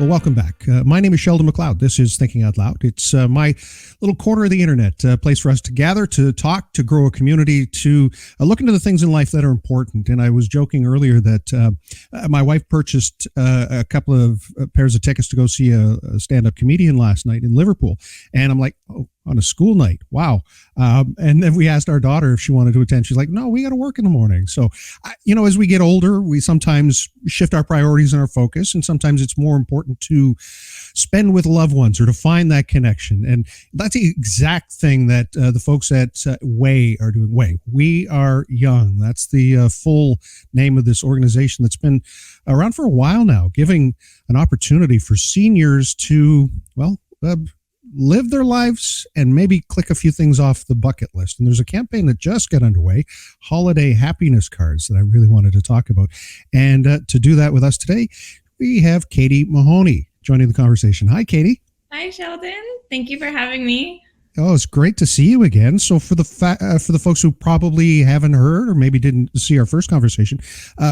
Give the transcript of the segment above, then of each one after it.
Well, welcome back. My name is Sheldon McLeod. This is Thinking Out Loud. It's my little corner of the internet, a place for us to gather, to talk, to grow a community, to look into the things in life that are important. And I was joking earlier that my wife purchased a couple of pairs of tickets to go see a stand-up comedian last night in Liverpool. And I'm like, oh, on a school night. Wow. And then we asked our daughter if she wanted to attend. She's like, no, we got to work in the morning. So, as we get older, we sometimes shift our priorities and our focus. And sometimes it's more important to spend with loved ones or to find that connection. And that's the exact thing that the folks at Way are doing. Way. We Are Young. That's the full name of this organization that's been around for a while now, giving an opportunity for seniors to, live their lives and maybe click a few things off the bucket list. And there's a campaign that just got underway, holiday happiness cards, that I really wanted to talk about. And to do that with us today, we have Katie Mahoney joining the conversation. Hi, Katie. Hi, Sheldon. Thank you for having me. Oh, it's great to see you again. So for the folks who probably haven't heard or maybe didn't see our first conversation,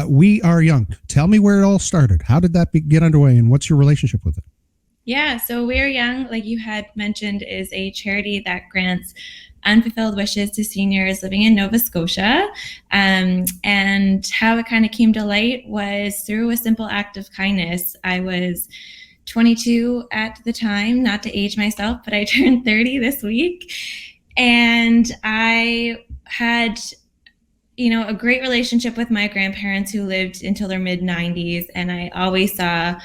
We Are Young. Tell me where it all started. How did that get underway, and what's your relationship with it? Yeah, so We Are Young, like you had mentioned, is a charity that grants unfulfilled wishes to seniors living in Nova Scotia. And how it kind of came to light was through a simple act of kindness. I was 22 at the time, not to age myself, but I turned 30 this week. And I had a great relationship with my grandparents who lived until their mid-90s. And I always saw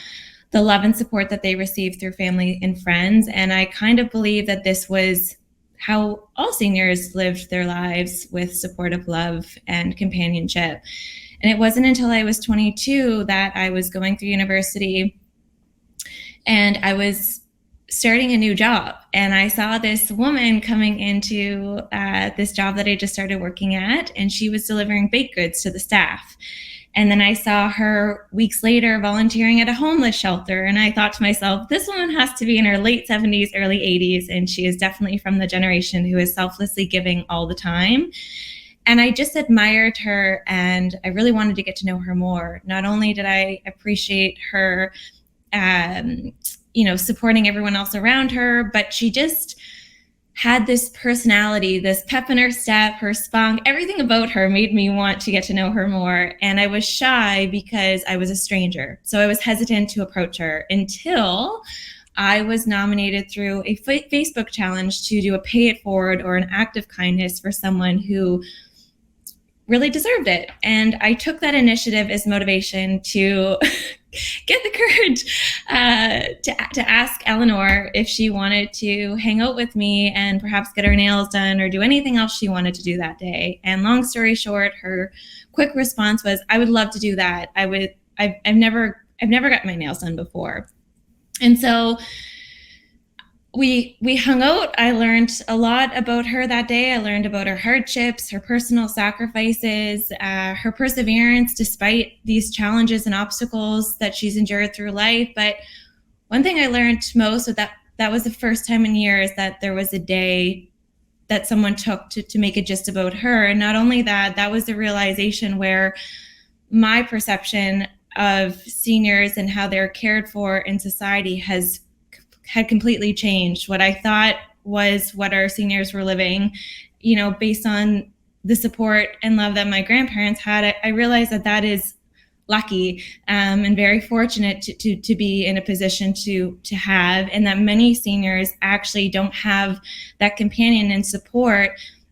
the love and support that they received through family and friends. And I kind of believe that this was how all seniors lived their lives, with supportive love and companionship. And it wasn't until I was 22 that I was going through university and I was starting a new job. And I saw this woman coming into this job that I just started working at, and she was delivering baked goods to the staff. And then I saw her weeks later volunteering at a homeless shelter. And I thought to myself, this woman has to be in her late 70s, early 80s. And she is definitely from the generation who is selflessly giving all the time. And I just admired her, and I really wanted to get to know her more. Not only did I appreciate her, supporting everyone else around her, but she just had this personality, this pep in her step, her spunk, everything about her made me want to get to know her more. And I was shy because I was a stranger. So I was hesitant to approach her until I was nominated through a Facebook challenge to do a pay it forward or an act of kindness for someone who really deserved it. And I took that initiative as motivation to get the courage to ask Eleanor if she wanted to hang out with me and perhaps get her nails done or do anything else she wanted to do that day. And long story short, her quick response was, I would love to do that. I've never got my nails done before. And so we hung out. I learned a lot about her that day. I learned about her hardships, her personal sacrifices, her perseverance despite these challenges and obstacles that she's endured through life. But one thing I learned most was that was the first time in years that there was a day that someone took to make it just about her. And not only that was the realization where my perception of seniors and how they're cared for in society had completely changed. What I thought was what our seniors were living, based on the support and love that my grandparents had, I realized that is lucky and very fortunate to be in a position to have, and that many seniors actually don't have that companion and support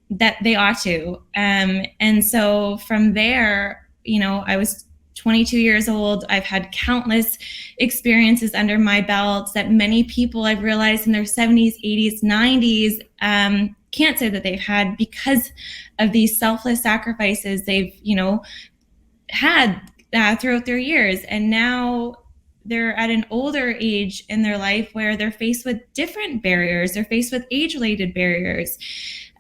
that they ought to. And so from there, I was 22 years old. I've had countless experiences under my belt that many people I've realized in their 70s, 80s, 90s can't say that they've had because of these selfless sacrifices they've, had throughout their years. And now they're at an older age in their life where they're faced with different barriers. They're faced with age-related barriers.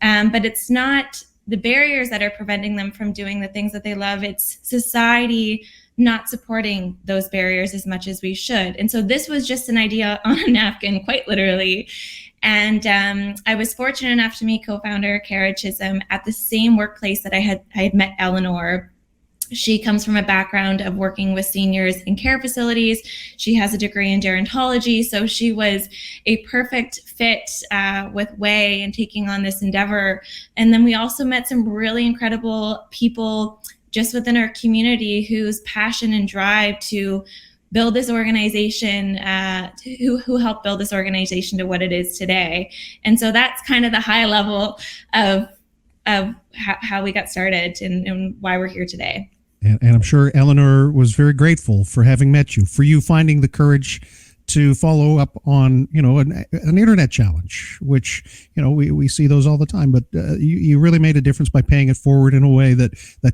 But it's not the barriers that are preventing them from doing the things that they love. It's society not supporting those barriers as much as we should. And so this was just an idea on a napkin, quite literally. And I was fortunate enough to meet co-founder Kara Chisholm at the same workplace that I had met Eleanor. She comes from a background of working with seniors in care facilities. She has a degree in gerontology, so she was a perfect fit with Way and taking on this endeavor. And then we also met some really incredible people just within our community whose passion and drive to build this organization, who helped build this organization to what it is today. And so that's kind of the high level of how we got started and why we're here today. And I'm sure Eleanor was very grateful for having met you, for you finding the courage to follow up on, an internet challenge, which, we see those all the time. But you really made a difference by paying it forward in a way that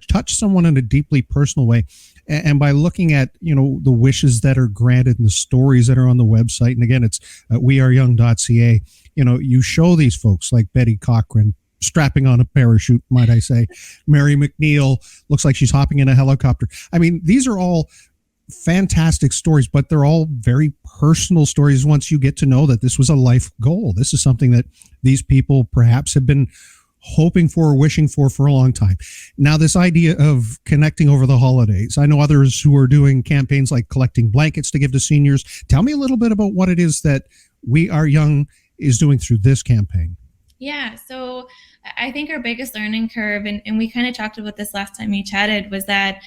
touched someone in a deeply personal way. And by looking at, the wishes that are granted and the stories that are on the website. And again, it's weareyoung.ca. You show these folks like Betty Cochran strapping on a parachute, might I say. Mary McNeil looks like she's hopping in a helicopter. I mean, these are all fantastic stories, but they're all very personal stories once you get to know that this was a life goal. This is something that these people perhaps have been hoping for or wishing for a long time. Now, this idea of connecting over the holidays, I know others who are doing campaigns like collecting blankets to give to seniors. Tell me a little bit about what it is that We Are Young is doing through this campaign. Yeah, so I think our biggest learning curve, and we kind of talked about this last time we chatted, was that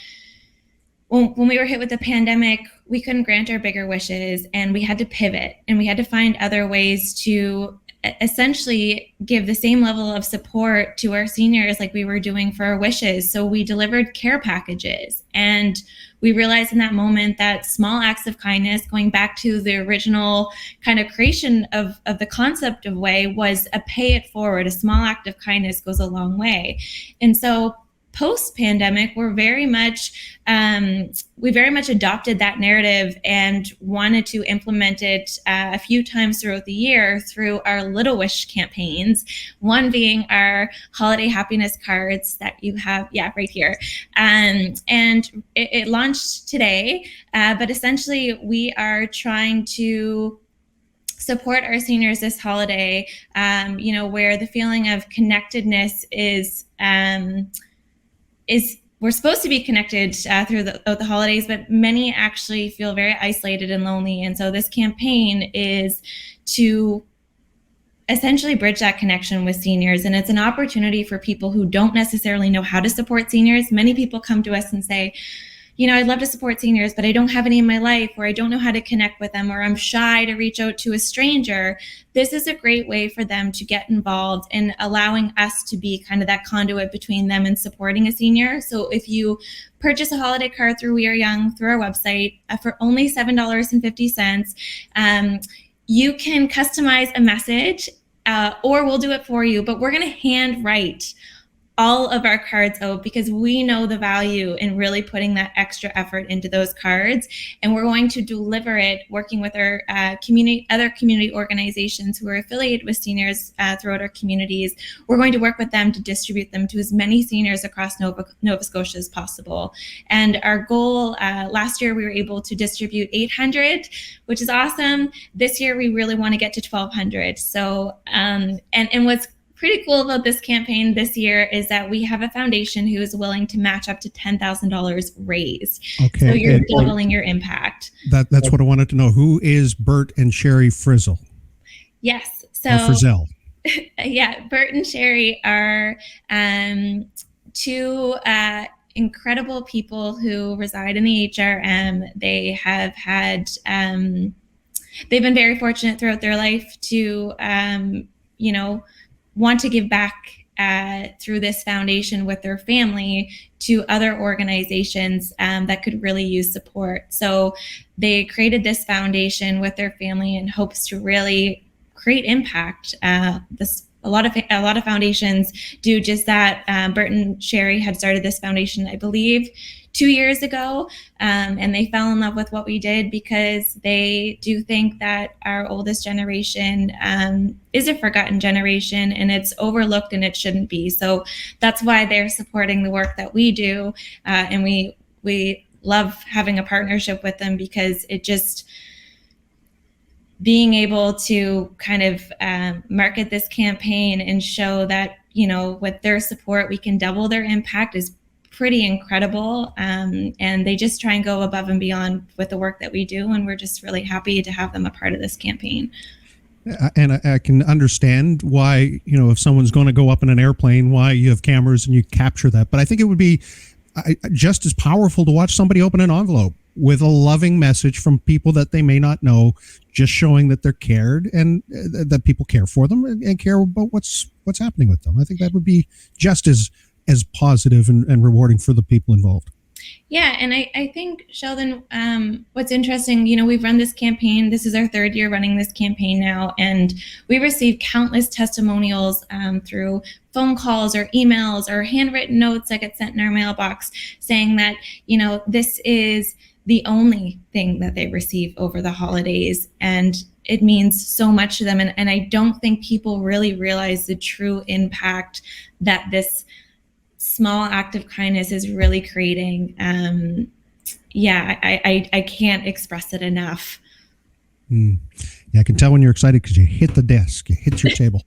when we were hit with the pandemic, we couldn't grant our bigger wishes, and we had to pivot, and we had to find other ways to essentially give the same level of support to our seniors like we were doing for our wishes. So we delivered care packages, and we realized in that moment that small acts of kindness, going back to the original kind of creation of the concept of Way, was a pay it forward. A small act of kindness goes a long way. And so post-pandemic, we very much adopted that narrative and wanted to implement it a few times throughout the year through our Little Wish campaigns. One being our holiday happiness cards that you have, right here, and it launched today. But essentially, we are trying to support our seniors this holiday. Where the feeling of connectedness is we're supposed to be connected through the holidays, but many actually feel very isolated and lonely. And so this campaign is to essentially bridge that connection with seniors. And it's an opportunity for people who don't necessarily know how to support seniors. Many people come to us and say, I'd love to support seniors, but I don't have any in my life, or I don't know how to connect with them, or I'm shy to reach out to a stranger. This is a great way for them to get involved in allowing us to be kind of that conduit between them and supporting a senior. So if you purchase a holiday card through We Are Young, through our website, for only $7.50, you can customize a message, or we'll do it for you, but we're going to handwrite all of our cards out because we know the value in really putting that extra effort into those cards. And we're going to deliver it working with our other community organizations who are affiliated with seniors throughout our communities. We're going to work with them to distribute them to as many seniors across Nova Scotia as possible. And our goal, last year we were able to distribute 800, which is awesome. This year we really want to get to 1,200. So, and what's pretty cool about this campaign this year is that we have a foundation who is willing to match up to $10,000 raised. Okay. So you're doubling your impact. That's what I wanted to know. Who is Bert and Sherry Frizzle? Yes. So Frizzle. Yeah, Bert and Sherry are two incredible people who reside in the HRM. They have had, they've been very fortunate throughout their life to, want to give back through this foundation with their family to other organizations that could really use support. So they created this foundation with their family in hopes to really create impact. A lot of foundations do just that. Bert and Sherry had started this foundation, I believe, 2 years ago, and they fell in love with what we did because they do think that our oldest generation is a forgotten generation, and it's overlooked and it shouldn't be. So that's why they're supporting the work that we do, and we love having a partnership with them because it just being able to kind of market this campaign and show that with their support we can double their impact is pretty incredible. And they just try and go above and beyond with the work that we do. And we're just really happy to have them a part of this campaign. And I can understand why, if someone's going to go up in an airplane, why you have cameras and you capture that. But I think it would be just as powerful to watch somebody open an envelope with a loving message from people that they may not know, just showing that they're cared and that people care for them and care about what's happening with them. I think that would be just as positive and rewarding for the people involved. Yeah, and I think, Sheldon, what's interesting, we've run this campaign. This is our third year running this campaign now, and we received countless testimonials through phone calls or emails or handwritten notes that get sent in our mailbox saying that, this is the only thing that they receive over the holidays, and it means so much to them. And I don't think people really realize the true impact that this small act of kindness is really creating. I can't express it enough. Yeah, I can tell when you're excited because you hit the desk, you hit your table.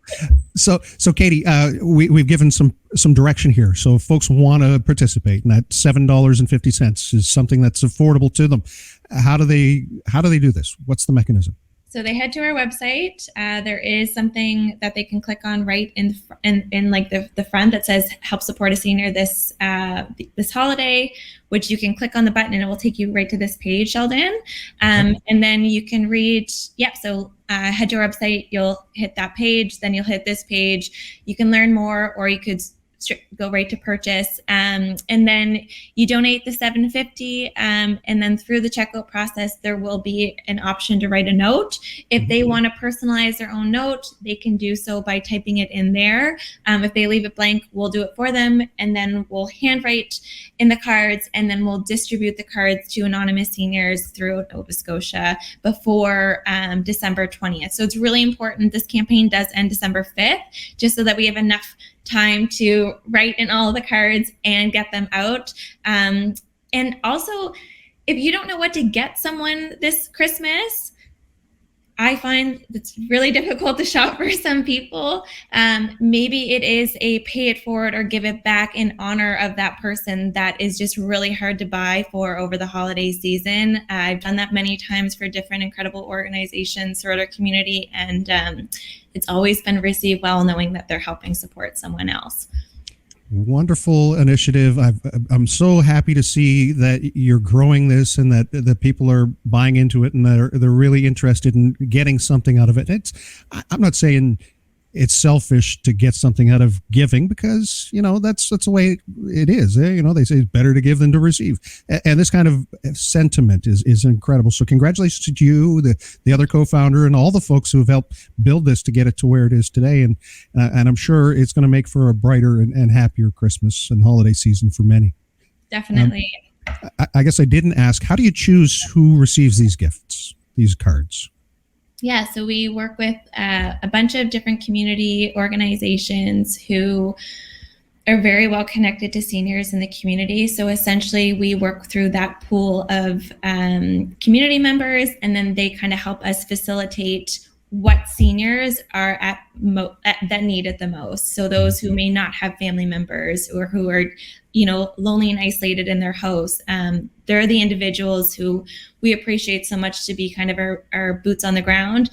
So Katie, we've given some direction here. So if folks want to participate, and that $7.50 is something that's affordable to them, how do they do this? What's the mechanism? So they head to our website. There is something that they can click on right in like the front that says "Help support a senior this holiday," which you can click on the button and it will take you right to this page, Sheldon. And then you can read. So head to our website. You'll hit that page. Then you'll hit this page. You can learn more, or you could go right to purchase, and then you donate the $7.50, and then through the checkout process there will be an option to write a note. If they want to personalize their own note, they can do so by typing it in there. If they leave it blank, we'll do it for them, and then we'll handwrite in the cards, and then we'll distribute the cards to anonymous seniors throughout Nova Scotia before December 20th. So it's really important. This campaign does end December 5th, just so that we have enough time to write in all of the cards and get them out. And also, if you don't know what to get someone this Christmas, I find it's really difficult to shop for some people. Maybe it is a pay it forward or give it back in honor of that person that is just really hard to buy for over the holiday season. I've done that many times for different incredible organizations throughout our community, and it's always been received well, knowing that they're helping support someone else. Wonderful initiative. I'm so happy to see that you're growing this and that people are buying into it and they're really interested in getting something out of it. I'm not saying it's selfish to get something out of giving, because that's the way it is. They say it's better to give than to receive, and this kind of sentiment is incredible. So congratulations to you, the other co-founder, and all the folks who have helped build this to get it to where it is today. And I'm sure it's going to make for a brighter and happier Christmas and holiday season for many. Definitely. I guess I didn't ask, how do you choose who receives these gifts, these cards? Yeah, so we work with a bunch of different community organizations who are very well connected to seniors in the community. So essentially, we work through that pool of community members, and then they kind of help us facilitate what seniors are that need it the most. So those who may not have family members or who are, lonely and isolated in their house, they're the individuals who we appreciate so much to be kind of our boots on the ground.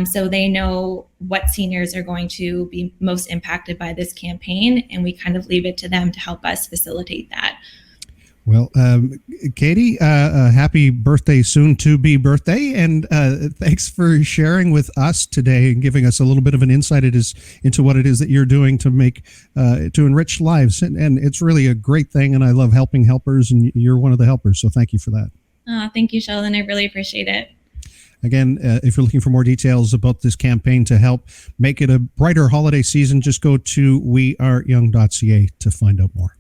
So they know what seniors are going to be most impacted by this campaign, and we kind of leave it to them to help us facilitate that. Well, Katie, happy birthday, soon-to-be birthday, and thanks for sharing with us today and giving us a little bit of an insight into what it is that you're doing to make to enrich lives. And it's really a great thing, and I love helping helpers, and you're one of the helpers, so thank you for that. Thank you, Sheldon. I really appreciate it. Again, if you're looking for more details about this campaign to help make it a brighter holiday season, just go to weareyoung.ca to find out more.